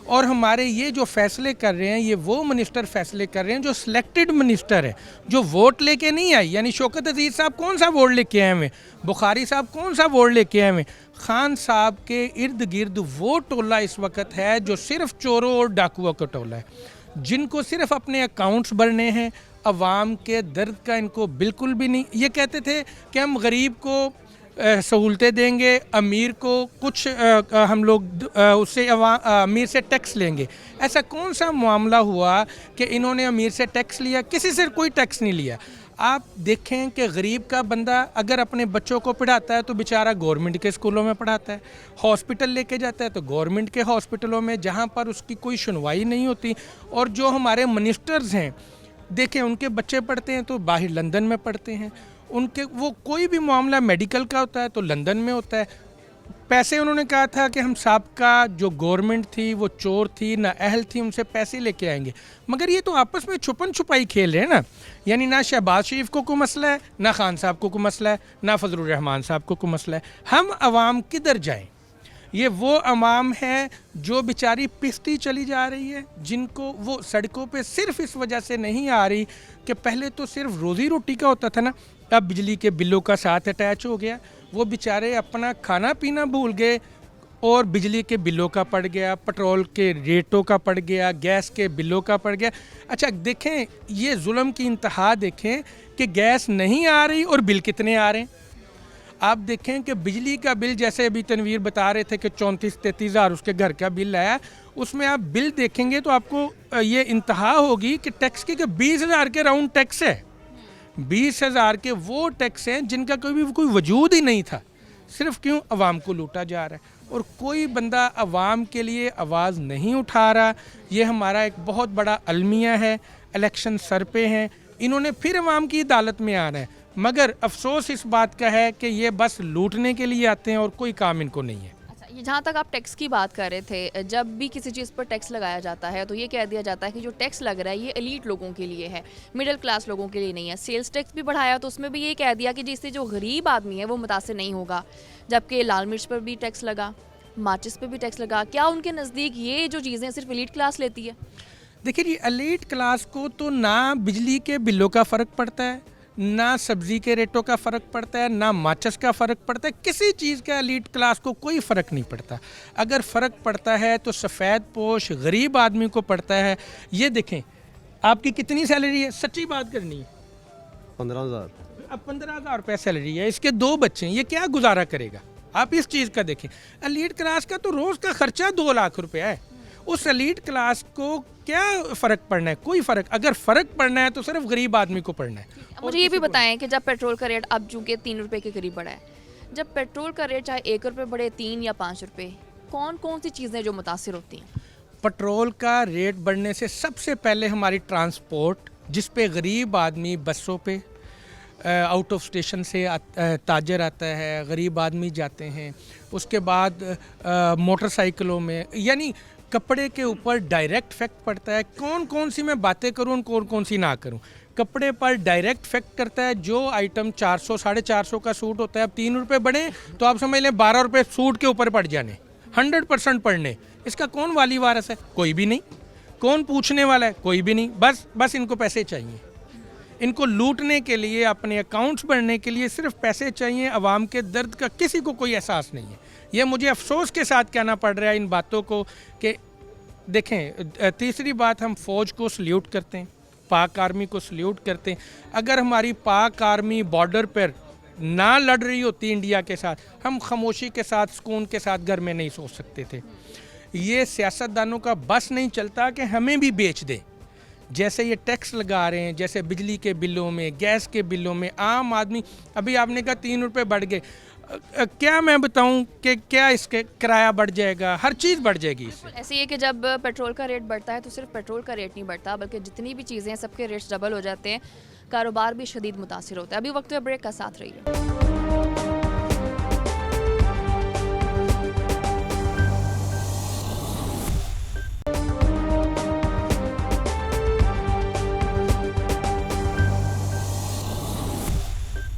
Speaker 11: और हमारे ये जो फैसले कर रहे हैं, ये वो मिनिस्टर फैसले कर रहे हैं जो सिलेक्टेड मिनिस्टर है, जो वोट लेके नहीं आई। यानी शौकत अजीज़ साहब कौन सा वोट लेके आए हुए, बुखारी साहब कौन सा वोट लेके आए हुए। खान साहब के इर्द गिर्द वो टोला इस वक्त है जो सिर्फ चोरों और डाकुओं का टोला है, जिनको सिर्फ अपने अकाउंट्स भरने हैं। अवाम के दर्द का इनको बिल्कुल भी नहीं। ये कहते थे कि हम गरीब को सहूलतें देंगे, अमीर को कुछ हम लोग उससे अमीर से टैक्स लेंगे। ऐसा कौन सा मामला हुआ कि इन्होंने अमीर से टैक्स लिया? किसी से कोई टैक्स नहीं लिया। आप देखें कि गरीब का बंदा अगर अपने बच्चों को पढ़ाता है तो बेचारा गवर्नमेंट के स्कूलों में पढ़ाता है, हॉस्पिटल लेके जाता है तो गवर्नमेंट के हॉस्पिटलों में, जहाँ पर उसकी कोई सुनवाई नहीं होती। और जो हमारे मिनिस्टर्स हैं, देखें उनके बच्चे पढ़ते हैं तो बाहर लंदन में पढ़ते हैं, उनके वो कोई भी मामला मेडिकल का होता है तो लंदन में होता है। पैसे उन्होंने कहा था कि हम सबका जो गवर्नमेंट थी वो चोर थी, ना अहल थी, उनसे पैसे लेके आएंगे। मगर ये तो आपस में छुपन छुपाई खेल रहे हैं ना। यानी ना शहबाज शरीफ को कोई मसला है, ना खान साहब को कोई मसला है, ना फजलुर रहमान साहब को कोई मसला है। हम आवाम किधर जाएं? ये वो अवाम है जो बेचारी पिसती चली जा रही है, जिनको वो सड़कों पे सिर्फ इस वजह से नहीं आ रही कि पहले तो सिर्फ रोज़ी रोटी का होता था ना, अब बिजली के बिलों का साथ अटैच हो गया। वो बेचारे अपना खाना पीना भूल गए और बिजली के बिलों का पड़ गया, पेट्रोल के रेटों का पड़ गया, गैस के बिलों का पड़ गया। अच्छा देखें, ये जुल्म की इंतहा देखें कि गैस नहीं आ रही और बिल कितने आ रहे हैं। आप देखें कि बिजली का बिल, जैसे अभी तनवीर बता रहे थे कि 34-33 हज़ार उसके घर का बिल आया, उसमें आप बिल देखेंगे तो आपको ये इंतहा होगी कि टैक्स की 20,000 के राउंड टैक्स है। 20,000 के वो टैक्स हैं जिनका कोई वजूद ही नहीं था। सिर्फ क्यों? अवाम को लूटा जा रहा है और कोई बंदा अवाम के लिए आवाज़ नहीं उठा रहा। ये हमारा एक बहुत बड़ा अलमिया है। इलेक्शन सर पे हैं, इन्होंने फिर अवाम की अदालत में आना है। मगर अफसोस इस बात का है कि ये बस लूटने के लिए आते हैं और कोई काम इनको नहीं है।
Speaker 1: अच्छा, ये जहाँ तक आप टैक्स की बात कर रहे थे, जब भी किसी चीज़ पर टैक्स लगाया जाता है तो ये कह दिया जाता है कि जो टैक्स लग रहा है ये एलीट लोगों के लिए है, मिडिल क्लास लोगों के लिए नहीं है। सेल्स टैक्स भी बढ़ाया तो उसमें भी ये कह दिया कि जिससे जो गरीब आदमी है वो मुतासिर नहीं होगा। जबकि लाल मिर्च पर भी टैक्स लगा, माचिस पर भी टैक्स लगा। क्या उनके नज़दीक ये जो चीज़ें सिर्फ एलीट क्लास लेती है?
Speaker 11: देखिए जी, एलीट क्लास को तो ना बिजली के बिलों का फ़र्क पड़ता है, ना सब्ज़ी के रेटों का फ़र्क पड़ता है, ना माचिस का फ़र्क पड़ता है। किसी चीज़ का एलीट क्लास को कोई फ़र्क नहीं पड़ता। अगर फ़र्क पड़ता है तो सफ़ेद पोश गरीब आदमी को पड़ता है। ये देखें, आपकी कितनी सैलरी है? सच्ची बात करनी है।
Speaker 6: 15,000।
Speaker 11: अब 15,000 रुपये सैलरी है, इसके 2 बच्चे हैं, ये क्या गुजारा करेगा? आप इस चीज़ का देखें। एलीट क्लास का तो रोज़ का खर्चा 2 लाख रुपया है। उस एलीट क्लास को क्या फ़र्क पड़ना है? कोई फ़र्क। अगर फ़र्क पड़ना है तो सिर्फ गरीब आदमी को पड़ना है।
Speaker 1: मुझे ये भी बताएं कि जब पेट्रोल का रेट अब चूँकि 3 रुपये के करीब बढ़ा है, जब पेट्रोल का रेट चाहे 1 रुपये बढ़े, 3 या 5 रुपये, कौन कौन सी चीज़ें जो मुतासिर होती हैं?
Speaker 11: पेट्रोल का रेट बढ़ने से सबसे पहले हमारी ट्रांसपोर्ट, जिस पे गरीब आदमी बसों पे आउट ऑफ स्टेशन से ताजर आता है, गरीब आदमी जाते हैं। उसके बाद मोटरसाइकिलों में, यानी कपड़े के ऊपर डायरेक्ट इफेक्ट पड़ता है। कौन कौन सी मैं बातें करूं, कौन कौन सी ना करूं। कपड़े पर डायरेक्ट इफेक्ट करता है। जो आइटम 400 450 का सूट होता है, अब 3 रुपये बढ़े तो आप समझ लें 12 रुपये सूट के ऊपर पड़ जाने, 100% पड़ने। इसका कौन वाली वारस है? कोई भी नहीं। कौन पूछने वाला है? कोई भी नहीं। बस इनको पैसे चाहिए। इनको लूटने के लिए, अपने अकाउंट्स भरने के लिए सिर्फ पैसे चाहिए। अवाम के दर्द का किसी को कोई एहसास नहीं है। ये मुझे अफसोस के साथ कहना पड़ रहा है इन बातों को कि देखें, तीसरी बात, हम फ़ौज को सल्यूट करते हैं, पाक आर्मी को सल्यूट करते हैं। अगर हमारी पाक आर्मी बॉर्डर पर ना लड़ रही होती इंडिया के साथ, हम खामोशी के साथ, सुकून के साथ घर में नहीं सो सकते थे। ये सियासतदानों का बस नहीं चलता कि हमें भी बेच दें। जैसे ये टैक्स लगा रहे हैं, जैसे बिजली के बिलों में, गैस के बिलों में, आम आदमी, अभी आपने कहा 3 रुपये बढ़ गए, क्या मैं बताऊं कि क्या इसके किराया बढ़ जाएगा, हर चीज़ बढ़ जाएगी इससे।
Speaker 1: ऐसे ही है कि जब पेट्रोल का रेट बढ़ता है तो सिर्फ पेट्रोल का रेट नहीं बढ़ता, बल्कि जितनी भी चीज़ें हैं सबके रेट्स डबल हो जाते हैं। कारोबार भी शदीद मुतासिर होता है। अभी वक्त ब्रेक का साथ रहिए।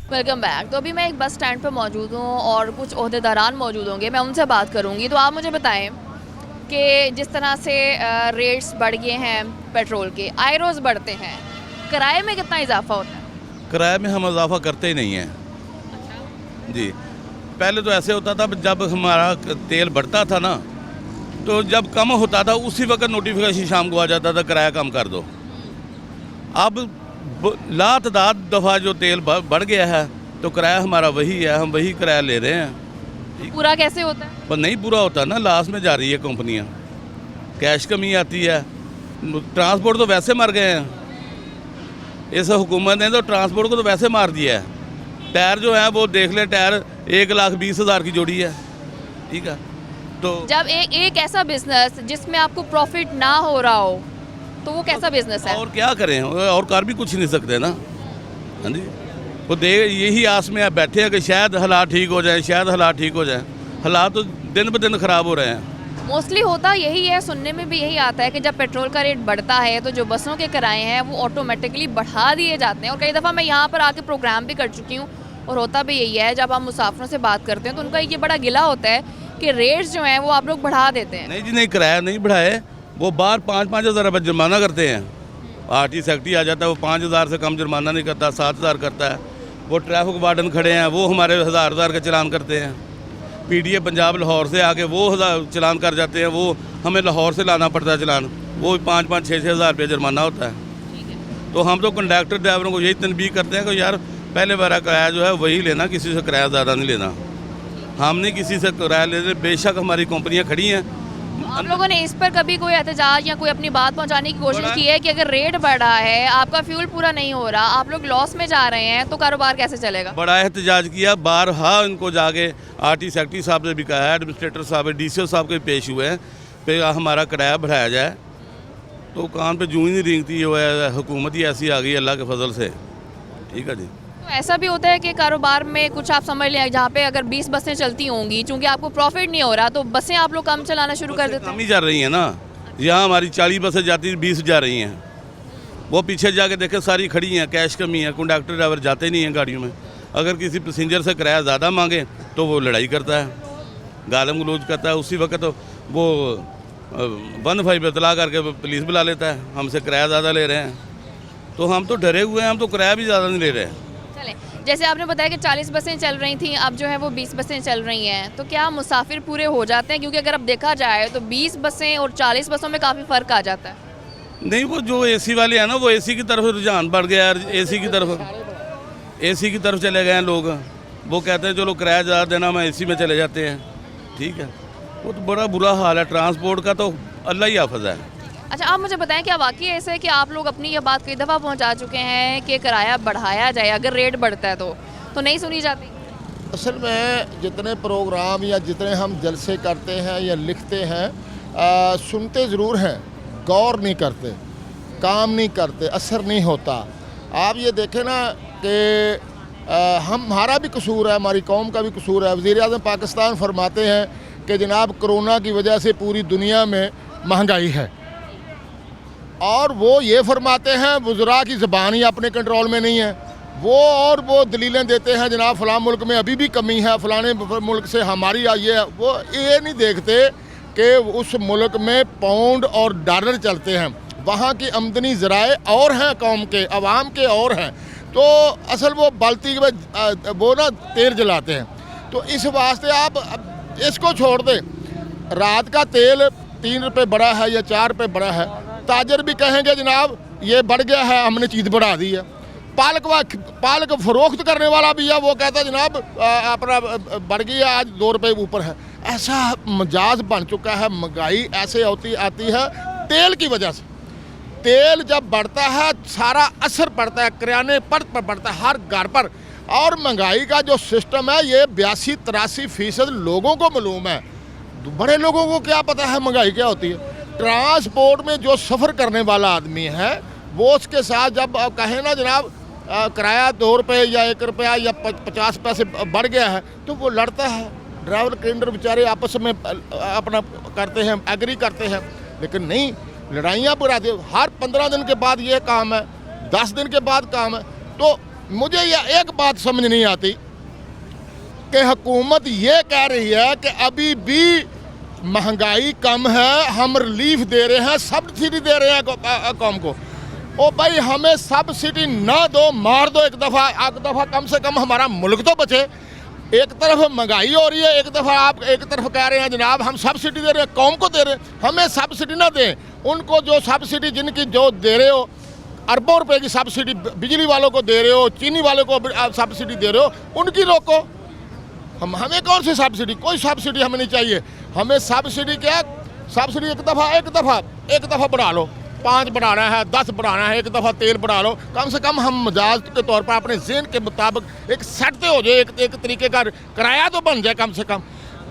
Speaker 1: Welcome back. तो अभी मैं एक बस स्टैंड पर मौजूद हूँ और कुछ ओहदेदारान मौजूद होंगे, मैं उनसे बात करूँगी। तो आप मुझे बताएं कि जिस तरह से रेट्स बढ़ गए हैं पेट्रोल के, आए रोज़ बढ़ते हैं, किराए में कितना इजाफा होता है?
Speaker 12: किराए में हम इजाफा करते ही नहीं हैं जी। पहले तो ऐसे होता था, जब हमारा तेल बढ़ता था ना, तो जब कम होता था उसी वक्त नोटिफिकेशन शाम को आ जाता था किराया कम कर दो। अब लातदाद दफ़ा जो तेल बढ़ गया है तो किराया हमारा वही है, हम वही किराया ले रहे हैं।
Speaker 1: पूरा कैसे होता है?
Speaker 12: पर नहीं पूरा होता ना, लास्ट में जा रही है कंपनियां, कैश कमी आती है। ट्रांसपोर्ट तो वैसे मर गए हैं, इस हुकूमत ने तो ट्रांसपोर्ट को तो वैसे मार दिया है। टायर जो है वो देख ले, टायर 1,20,000 की जोड़ी है, ठीक है। तो
Speaker 1: जब एक ऐसा बिजनेस जिसमें आपको प्रॉफिट ना हो रहा हो तो वो कैसा बिजनेस है?
Speaker 12: और क्या करें, और कर भी कुछ नहीं सकते ना। हाँ जी, वो यही आस में आप बैठे हैं कि शायद हालात ठीक हो जाए, शायद हालात ठीक हो जाए। हालात तो दिन ब दिन ख़राब हो रहे हैं।
Speaker 1: मोस्टली होता यही है, सुनने में भी यही आता है कि जब पेट्रोल का रेट बढ़ता है तो जो बसों के किराए हैं वो ऑटोमेटिकली बढ़ा दिए जाते हैं। और कई दफ़ा मैं यहाँ पर आके प्रोग्राम भी कर चुकी हूँ और होता भी यही है, जब आप मुसाफिरों से बात करते हैं तो उनका ये बड़ा गिला होता है कि रेट्स जो हैं वो आप लोग बढ़ा देते हैं।
Speaker 12: नहीं जी, नहीं, किराया नहीं बढ़ाए, वो बाहर 5-5 हज़ार रुपये जुर्माना करते हैं। आरटी सेक्रेटरी आ जाता है, वो 5,000 से कम जुर्माना नहीं करता, 7,000 करता है। वो ट्रैफिक वार्डन खड़े हैं, वो हमारे 1,000 का चलान करते हैं। पीडीए पंजाब लाहौर से आके वो चलान कर जाते हैं, वो हमें लाहौर से लाना पड़ता है चलान, वो 5-5, 6-6 हज़ार रुपये जुर्माना होता है। तो हम तो कंडक्टर ड्राइवरों को यही तनबीह करते हैं कि यार पहले वाला किराया जो है वही लेना, किसी से किराया ज़्यादा नहीं लेना। हम नहीं किसी से किराया लेते, बेशक हमारी कंपनियाँ खड़ी हैं।
Speaker 1: आप लोगों ने इस पर कभी कोई एहतजाज या कोई अपनी बात पहुंचाने की कोशिश की है कि अगर रेट बढ़ा है, आपका फ्यूल पूरा नहीं हो रहा, आप लोग लॉस में जा रहे हैं, तो कारोबार कैसे चलेगा?
Speaker 12: बड़ा एहतजाज किया, बारहा इनको जाके आरटी सेक्रेटरी साहब से भी कहा है, एडमिनिस्ट्रेटर साहब, डीसीओ साहब के पेश हुए हैं पे हमारा किराया बढ़ाया जाए। तो कान पे जूं ही नहीं रेंगती, है हुकूमत ही ऐसी आ गई अल्लाह के फजल से, ठीक है जी।
Speaker 1: तो ऐसा भी होता है कि कारोबार में कुछ आप समझ लें, जहाँ पे अगर 20 बसें चलती होंगी, चूँकि आपको प्रॉफिट नहीं हो रहा तो बसें आप लोग कम चलाना शुरू कर देते हैं?
Speaker 12: कम ही जा रही हैं ना, यहाँ हमारी 40 बसें जाती 20 जा रही हैं, वो पीछे जाके देखें सारी खड़ी हैं, कैश कमी है, कंडक्टर ड्राइवर जाते नहीं हैं गाड़ियों में। अगर किसी पैसेंजर से किराया ज़्यादा मांगे तो वो लड़ाई करता है, गालम गलोज करता है, उसी वक्त वो 1-5 पे इतला करके पुलिस बुला लेता है, हमसे किराया ज़्यादा ले रहे हैं। तो हम तो डरे हुए हैं, हम तो किराया भी ज़्यादा नहीं ले रहे हैं।
Speaker 1: चलें, जैसे आपने बताया कि 40 बसें चल रही थी, अब जो है वो 20 बसें चल रही हैं, तो क्या मुसाफिर पूरे हो जाते हैं? क्योंकि अगर अब देखा जाए तो 20 बसें और 40 बसों में काफ़ी फ़र्क आ जाता है।
Speaker 12: नहीं, वो जो एसी वाले हैं ना, वो एसी की तरफ रुझान बढ़ गया है, एसी की तरफ चले गए हैं लोग। वो कहते हैं चलो किराया ज़्यादा देना, हम एसी में चले जाते हैं, ठीक है। वो तो बड़ा बुरा हाल है ट्रांसपोर्ट का, तो अल्लाह ही हाफ़िज़ है।
Speaker 1: अच्छा, आप मुझे बताएं कि वाकई ऐसा है कि आप लोग अपनी ये बात कई दफ़ा पहुंचा चुके हैं कि किराया बढ़ाया जाए अगर रेट बढ़ता है तो नहीं सुनी जाती?
Speaker 13: असल में जितने प्रोग्राम या जितने हम जलसे करते हैं या लिखते हैं, सुनते ज़रूर हैं, गौर नहीं करते, काम नहीं करते, असर नहीं होता। आप ये देखें ना कि हमारा भी कसूर है, हमारी कौम का भी कसूर है। वज़ीर-ए-आज़म पाकिस्तान फरमाते हैं कि जनाब कोरोना की वजह से पूरी दुनिया में महंगाई है, और वो ये फरमाते हैं वज़रा की ज़बान ही अपने कंट्रोल में नहीं है, वो दलीलें देते हैं जनाब फ़लाँ मुल्क में अभी भी कमी है, फ़लाने मुल्क से हमारी आई है। वो ये नहीं देखते कि उस मुल्क में पाउंड और डॉलर चलते हैं, वहाँ की आमदनी ज़राए और हैं, कौम के अवाम के और हैं। तो असल वो बाल्टी में वो ना तेल जलाते हैं। तो इस वास्ते आप इसको छोड़ दें, रात का तेल 3 रुपये बड़ा है या 4 रुपये बड़ा है, ताजर भी कहेंगे जनाब ये बढ़ गया है, हमने चीज़ बढ़ा दी है। पालक फ़रोख्त करने वाला भी है, वो कहता है जनाब अपना बढ़ गया, आज 2 रुपये ऊपर है। ऐसा मजाज बन चुका है, महंगाई ऐसे आती है तेल की वजह से। तेल जब बढ़ता है सारा असर पड़ता है, किराने पर पड़ता है, हर घर पर। और महंगाई का जो सिस्टम है ये 82-83% लोगों को मालूम है, बड़े लोगों को क्या पता है महंगाई क्या होती है। ट्रांसपोर्ट में जो सफ़र करने वाला आदमी है वो उसके साथ जब कहें ना जनाब किराया 2 रुपये या 1 रुपया या 50 पैसे बढ़ गया है तो वो लड़ता है। ड्राइवर क्लीनर बेचारे आपस में अपना करते हैं, एग्री करते हैं, लेकिन नहीं, लड़ाइयाँ बढ़ाते। हर 15 दिन के बाद ये काम है, 10 दिन के बाद काम है। तो मुझे ये एक बात समझ नहीं आती कि हुकूमत ये कह रही है कि अभी भी महंगाई कम है, हम रिलीफ दे रहे हैं, सब्सिडी दे रहे हैं कौम को। ओ भाई हमें सब्सिडी ना दो, मार दो एक दफ़ा कम से कम हमारा मुल्क तो बचे। एक तरफ महंगाई हो रही है, एक दफ़ा आप एक तरफ कह रहे हैं जनाब हम सब्सिडी दे रहे हैं, कौम को दे रहे हैं। हमें सब्सिडी ना दें, उनको जो सब्सिडी जिनकी जो दे रहे हो, अरबों रुपए की सब्सिडी बिजली वालों को दे रहे हो, चीनी वालों को सब्सिडी दे रहे हो, उनकी रोको। हमें कौन सी सब्सिडी, कोई सब्सिडी हमें नहीं चाहिए। हमें सब्सिडी क्या, सब्सिडी एक दफ़ा बढ़ा लो, 5 बढ़ाना है, 10 बढ़ाना है, एक दफ़ा तेल बढ़ा लो। कम से कम हम मजाज के तौर पर अपने ज़हन के मुताबिक एक सेट हो जाए, एक तरीके का किराया तो बन जाए। कम से कम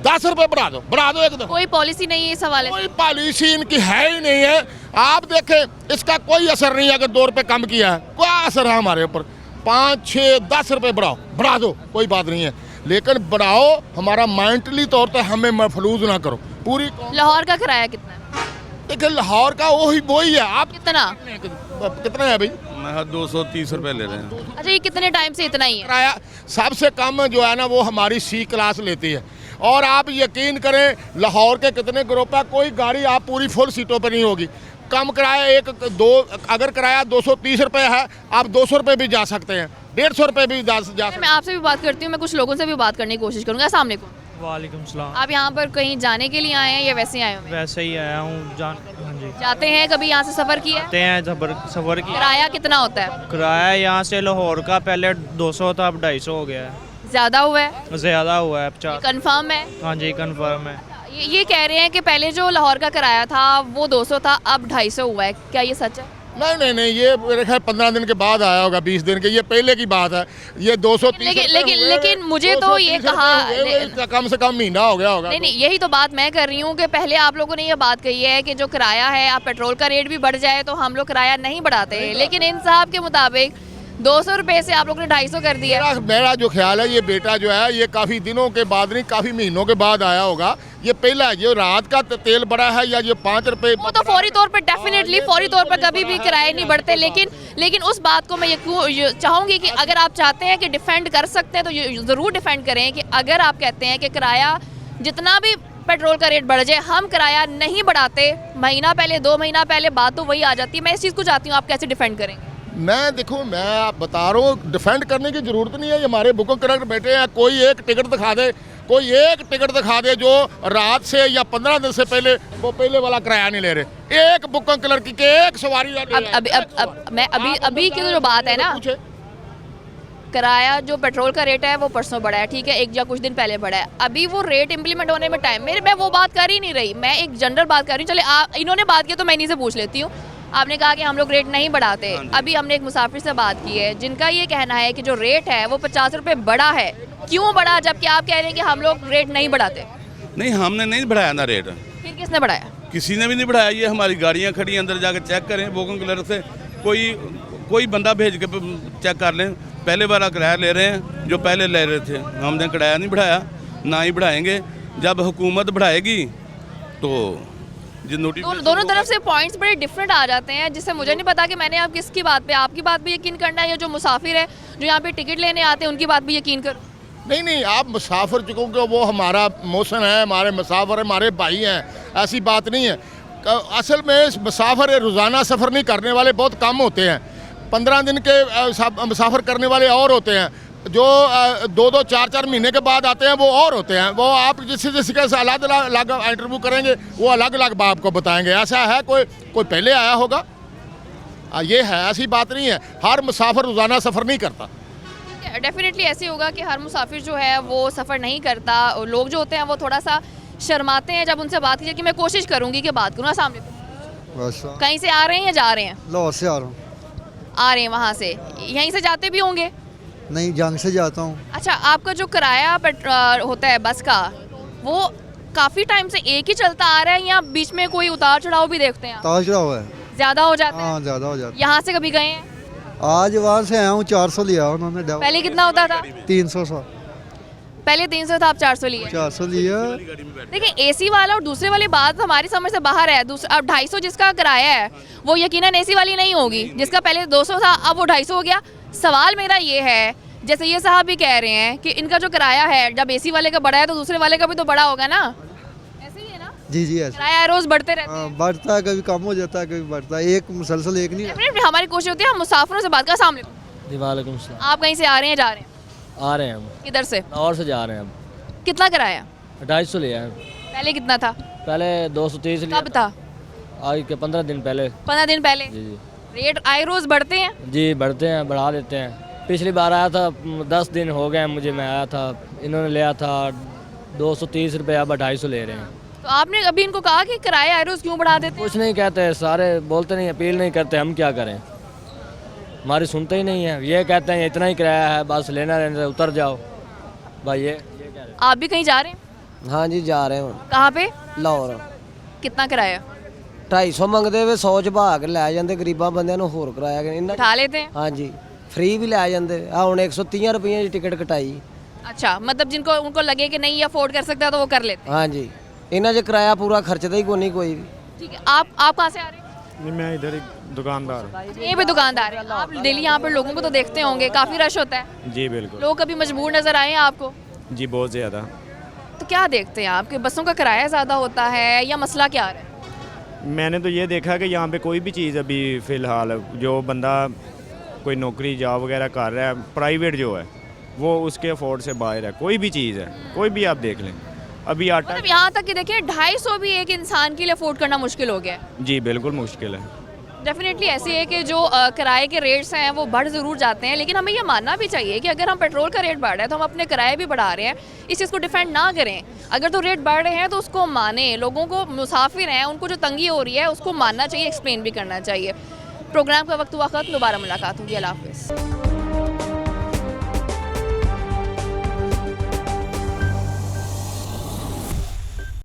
Speaker 13: 10 रुपये बढ़ा दो एक दफ़ा।
Speaker 1: कोई पॉलिसी नहीं है इस हवाले से?
Speaker 13: कोई पॉलिसी इनकी है ही नहीं है। आप देखें इसका कोई असर नहीं है। अगर 2 रुपये कम किया है, क्या असर है हमारे ऊपर? 5, 6, 10 रुपये बढ़ा दो, कोई बात नहीं है, लेकिन बढ़ाओ हमारा मेंटली तौर पर हमें महफूज ना करो। पूरी
Speaker 1: लाहौर का किराया कितना है?
Speaker 13: देखिए लाहौर का वही है। आप
Speaker 1: कितना
Speaker 13: है भाई?
Speaker 12: मैं 230 रुपये ले रहे हैं।
Speaker 1: अच्छा, ये कितने टाइम से इतना ही है?
Speaker 13: किराया सबसे कम जो है ना वो हमारी C क्लास लेती है। और आप यकीन करें लाहौर के कितने ग्रुप है, कोई गाड़ी आप पूरी फुल सीटों पर नहीं होगी। कम किराया अगर किराया 230 रुपये है, आप 200 रुपये भी जा सकते हैं, 150 रुपये भी जा सकते।
Speaker 1: मैं आपसे भी बात करती हूँ, मैं कुछ लोगों से भी बात करने की कोशिश करूँगा। अस्सलाम वालेकुम।
Speaker 14: वालेकुम सलाम।
Speaker 1: आप यहाँ पर कहीं जाने के लिए आए हैं या वैसे ही आए हैं?
Speaker 14: वैसे ही आया हूँ हाँ जी।
Speaker 1: जाते हैं कभी यहाँ से सफ़र किया?
Speaker 14: आते हैं सफ़र किया।
Speaker 1: किराया कितना होता है?
Speaker 14: किराया यहाँ से लाहौर का पहले 200 था, अब 250 हो गया है।
Speaker 1: ज़्यादा हुआ है?
Speaker 14: ज़्यादा हुआ है 50।
Speaker 1: कंफर्म है?
Speaker 14: हाँ जी कंफर्म है।
Speaker 1: ये कह रहे हैं कि पहले जो लाहौर का किराया था वो 200 था, अब 250 हुआ है, क्या ये सच है?
Speaker 13: नहीं, ये मेरे ख्याल 15 दिन के बाद आया होगा, 20 दिन के, ये पहले की बात है। ये 230
Speaker 1: लेकिन मुझे तो ये कहा
Speaker 13: कम से कम महीना हो गया होगा।
Speaker 1: नहीं, यही तो बात मैं कर रही हूँ कि पहले आप लोगों ने ये बात कही है कि जो किराया है, आप पेट्रोल का रेट भी बढ़ जाए तो हम लोग किराया नहीं बढ़ाते, लेकिन इन साहब के मुताबिक 200 रुपये से आप लोगों ने 250 कर दिया।
Speaker 13: मेरा जो ख्याल है, ये बेटा जो है ये काफ़ी दिनों के बाद नहीं, काफ़ी महीनों के बाद आया होगा। ये पहला जो रात का तेल बढ़ा है या ये 5 रुपये,
Speaker 1: वो तो फौरी तौर पर डेफिनेटली फौरी तौर पर कभी भी किराए नहीं बढ़ते। लेकिन उस बात को मैं ये चाहूँगी कि अगर आप चाहते हैं कि डिफेंड कर सकते हैं तो ये ज़रूर डिफेंड करें कि अगर आप कहते हैं कि किराया जितना भी पेट्रोल का रेट बढ़ जाए, हम किराया नहीं बढ़ाते, महीना पहले 2 महीना पहले बात तो वही आ जाती है। मैं इस चीज़ को चाहती हूँ, आप कैसे डिफेंड करेंगे?
Speaker 13: मैं बता रहा हूँ, डिफेंड करने की ज़रूरत नहीं है। हमारे बुकिंग क्लर्क बैठे हैं, कोई एक टिकट दिखा दे जो रात से या 15 दिन से पहले वो पहले वाला किराया नहीं ले रहे। एक बुकिंग क्लर्क की एक सवारी
Speaker 1: अभी की जो बात है ना, किराया जो पेट्रोल का रेट है वो परसों बढ़ा है, ठीक है, एक या कुछ दिन पहले बढ़ा है। अभी वो रेट इम्प्लीमेंट होने में टाइम, मैं वो बात कर ही नहीं रही, मैं एक जनरल बात कर रही हूँ। चले इन्होंने बात किया तो मैं इन्हीं से पूछ लेती हूँ। आपने कहा कि हम लोग रेट नहीं बढ़ाते। अभी हमने एक मुसाफिर से बात की है जिनका ये कहना है कि जो रेट है वो 50 रुपये बढ़ा है। क्यों बढ़ा, जबकि आप कह रहे हैं कि हम लोग रेट नहीं बढ़ाते?
Speaker 12: नहीं, हमने नहीं बढ़ाया ना रेट।
Speaker 1: फिर किसने बढ़ाया?
Speaker 12: किसी ने भी नहीं बढ़ाया। ये हमारी गाड़ियाँ खड़ी हैं, अंदर जाकर चेक करें बुकिंग क्लर्क से, कोई बंदा भेज के चेक कर लें। पहले वाला किराया ले रहे हैं जो पहले ले रहे थे। हमने किराया नहीं बढ़ाया, ना ही बढ़ाएंगे। जब हुकूमत बढ़ाएगी तो
Speaker 1: दोनों तरफ से पॉइंट्स बड़े डिफरेंट आ जाते हैं, जिससे मुझे नहीं पता कि मैंने आप किसकी बात पे, आपकी बात पे यकीन करना है या जो मुसाफिर है जो यहाँ पे टिकट लेने आते हैं उनकी बात पे यकीन करो।
Speaker 13: नहीं, आप मुसाफिर चुकोगे, वो हमारा मौसम है, हमारे मुसाफिर हमारे भाई हैं, ऐसी बात नहीं है। असल में मुसाफिर रोज़ाना सफ़र नहीं करने वाले बहुत कम होते हैं। 15 दिन के मुसाफिर करने वाले और होते हैं, जो 2-2, 4-4 महीने के बाद आते हैं वो और होते हैं। वो आप जिस के अलग अलग इंटरव्यू करेंगे वो अलग अलग आपको बताएंगे। ऐसा है कोई पहले आया होगा, ये है, ऐसी बात नहीं है। हर मुसाफिर रोज़ाना सफ़र नहीं करता।
Speaker 1: डेफिनेटली ऐसे होगा कि हर मुसाफिर जो है वो सफ़र नहीं करता। लोग जो होते हैं वो थोड़ा सा शर्माते हैं जब उनसे बात कीजिए, कि मैं कोशिश करूँगी कि बात करूँ। सामने कहीं से आ रहे हैं या जा रहे हैं?
Speaker 15: लाहौर से आ रहा हूँ।
Speaker 1: आ रहे हैं वहाँ से, यहीं से जाते भी होंगे?
Speaker 15: नहीं, जंग से जाता हूँ।
Speaker 1: अच्छा, आपका जो किराया होता है बस का, वो काफ़ी टाइम से एक ही चलता आ रहा है या बीच में कोई उतार चढ़ाव भी देखते हैं?
Speaker 15: उतार चढ़ाव है,
Speaker 1: ज़्यादा हो जाता है?
Speaker 15: हाँ, ज़्यादा हो जाता है।
Speaker 1: यहाँ से कभी गए हैं?
Speaker 15: आज वहाँ से आया हूँ, 400 लिया उन्होंने।
Speaker 1: पहले कितना होता था?
Speaker 15: 300।
Speaker 1: पहले 300 था, आप 400 लिए?
Speaker 15: 400 लिया।
Speaker 1: देखिए, एसी वाला और दूसरे वाली बात हमारी समझ से बाहर है। अब 250 जिसका किराया है वो यकीनन एसी वाली नहीं होगी। जिसका पहले 200 था अब वो 250 हो गया। सवाल मेरा ये है, जैसे ये साहब भी कह रहे हैं कि इनका जो किराया है, जब एसी वाले का बढ़ा है तो दूसरे वाले का भी तो बढ़ा होगा ना, ऐसे ही है ना?
Speaker 15: जी जी ऐसे
Speaker 1: किराया रोज बढ़ते रहते हैं।
Speaker 15: हाँ, बढ़ता है, कभी कम हो जाता है, कभी बढ़ता है, एक मुसलसल एक नहीं।
Speaker 1: डेफिनेटली हमारी कोशिश होती है हम मुसाफिरों से बात कर। अस्सलाम वालेकुम।
Speaker 9: जी वालेकुम सलाम।
Speaker 1: आप कहीं से आ रहे हैं, जा रहे हैं?
Speaker 9: आ रहे हैं हम,
Speaker 1: किधर से?
Speaker 9: और से जा रहे हैं हम।
Speaker 1: कितना किराया?
Speaker 9: 250 लिया है।
Speaker 1: पहले कितना था?
Speaker 9: पहले 230 लिया।
Speaker 1: कब था?
Speaker 9: आज के 15 दिन पहले।
Speaker 1: 15 दिन पहले।
Speaker 9: जी जी
Speaker 1: रेट आए रोज बढ़ते हैं?
Speaker 9: जी बढ़ते हैं, बढ़ा देते हैं। पिछली बार आया था 10 दिन हो गए मुझे, मैं आया था, इन्होंने लिया था 230 रुपये, अब 250 ले रहे हैं।
Speaker 1: तो आपने अभी इनको कहा कि किराया आए रोज क्यों बढ़ा देते हैं?
Speaker 9: कुछ नहीं कहते, सारे बोलते नहीं, अपील नहीं करते, हम क्या करें, हमारी सुनते ही नहीं है। ये कहते हैं इतना ही किराया है, बस लेना रहने से उतर जाओ भाई। ये कह रहे हैं।
Speaker 1: आप भी कहीं जा रहे हैं?
Speaker 16: हाँ जी जा रहे हैं।
Speaker 1: कहाँ पे?
Speaker 16: लाहौर।
Speaker 1: कितना किराया?
Speaker 16: 250 ਮੰਗਦੇ ਵੇ 100 ਚ ਭਾਗ ਲੈ ਜਾਂਦੇ, ਗਰੀਬਾਂ ਬੰਦਿਆਂ ਨੂੰ ਹੋਰ ਕਿਰਾਇਆ ਇਹਨਾਂ।
Speaker 1: उठा लेते हैं?
Speaker 16: हाँ जी फ्री भी ਲੈ ਜਾਂਦੇ ਆ। ਹੁਣ 130 रुपये ਦੀ टिकट कटाई।
Speaker 1: अच्छा, मतलब जिनको उनको लगे कि नहीं अफोर्ड कर सकता तो वो कर लेते
Speaker 16: हाँ जी ਇਹਨਾਂ 'ਚ ਕਿਰਾਇਆ ਪੂਰਾ ਖਰਚਦਾ ਹੀ ਕੋਈ ਨਹੀਂ ਕੋਈ भी।
Speaker 1: हैं। ठीक है, आप कहाँ से आ रहे हैं?
Speaker 5: नहीं मैं इधर एक दुकानदार हूँ।
Speaker 1: यहीं पे दुकानदार है आप। डेली यहाँ पर लोगों को तो देखते होंगे, काफ़ी रश होता है।
Speaker 5: जी बिल्कुल।
Speaker 1: लोग कभी मजबूर नज़र आए हैं आपको?
Speaker 5: जी बहुत ज़्यादा।
Speaker 1: तो क्या देखते हैं आप कि बसों का किराया ज़्यादा होता है या मसला क्या है?
Speaker 5: मैंने तो ये देखा कि यहाँ पे कोई भी चीज़ अभी फ़िलहाल जो बंदा कोई नौकरी जॉब वगैरह कर रहा है, प्राइवेट जो है वो उसके अफोर्ड से बाहर है। कोई भी चीज़ है, कोई भी आप देख लें, अभी आटा।
Speaker 1: मतलब यहाँ तक कि देखिए 250 भी एक इंसान के लिए अफोर्ड करना मुश्किल हो गया है।
Speaker 5: जी बिल्कुल मुश्किल है।
Speaker 1: डेफिनेटली ऐसी है कि जो किराए के रेट्स हैं वो बढ़ ज़रूर जाते हैं, लेकिन हमें ये मानना भी चाहिए कि अगर हम पेट्रोल का रेट बढ़ रहा है तो हम अपने किराए भी बढ़ा रहे हैं। इस चीज़ को डिफेंड ना करें। अगर तो रेट बढ़ रहे हैं तो उसको माने, लोगों को मुसाफिर हैं उनको जो तंगी हो रही है उसको मानना चाहिए, एक्सप्लेन भी करना चाहिए। प्रोग्राम का वक्त हुआ ख़त्म, दोबारा मुलाकात होगी। अल्लाह हाफ़िज़।